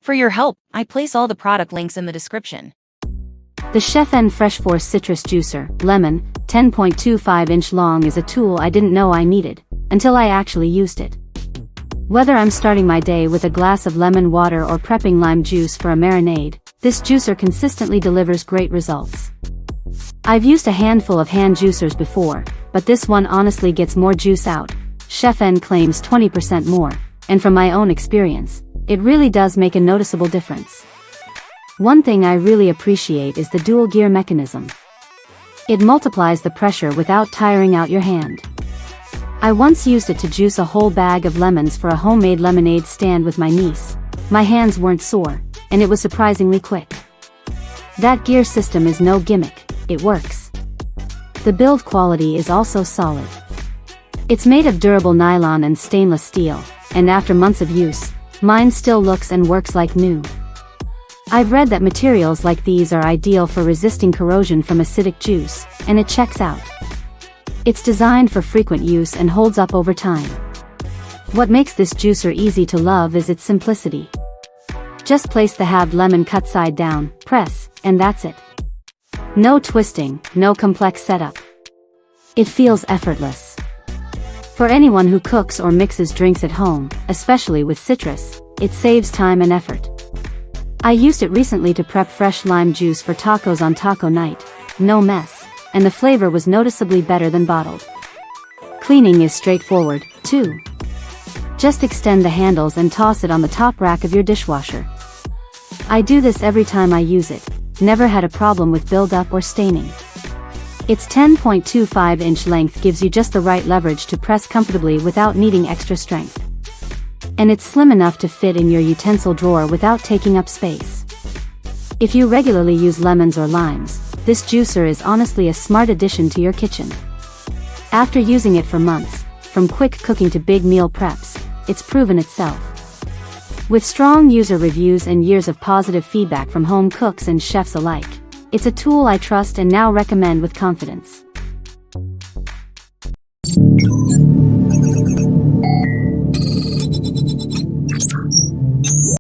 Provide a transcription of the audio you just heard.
For your help, I place all the product links in the description. The Chef-N Freshforce Citrus Juicer, Lemon, 10.25-inch long is a tool I didn't know I needed, until I actually used it. Whether I'm starting my day with a glass of lemon water or prepping lime juice for a marinade, this juicer consistently delivers great results. I've used a handful of hand juicers before, but this one honestly gets more juice out. Chef-N claims 20% more, and from my own experience, it really does make a noticeable difference. One thing I really appreciate is the dual gear mechanism. It multiplies the pressure without tiring out your hand. I once used it to juice a whole bag of lemons for a homemade lemonade stand with my niece. My hands weren't sore, and it was surprisingly quick. That gear system is no gimmick, it works. The build quality is also solid. It's made of durable nylon and stainless steel, and after months of use, mine still looks and works like new. I've read that materials like these are ideal for resisting corrosion from acidic juice, and it checks out. It's designed for frequent use and holds up over time. What makes this juicer easy to love is its simplicity. Just place the halved lemon cut side down, press, and that's it. No twisting, no complex setup. It feels effortless. For anyone who cooks or mixes drinks at home, especially with citrus, it saves time and effort. I used it recently to prep fresh lime juice for tacos on taco night. No mess, and the flavor was noticeably better than bottled. Cleaning is straightforward, too. Just extend the handles and toss it on the top rack of your dishwasher. I do this every time I use it, never had a problem with buildup or staining. Its 10.25-inch length gives you just the right leverage to press comfortably without needing extra strength. And it's slim enough to fit in your utensil drawer without taking up space. If you regularly use lemons or limes, this juicer is honestly a smart addition to your kitchen. After using it for months, from quick cooking to big meal preps, it's proven itself. With strong user reviews and years of positive feedback from home cooks and chefs alike, it's a tool I trust and now recommend with confidence.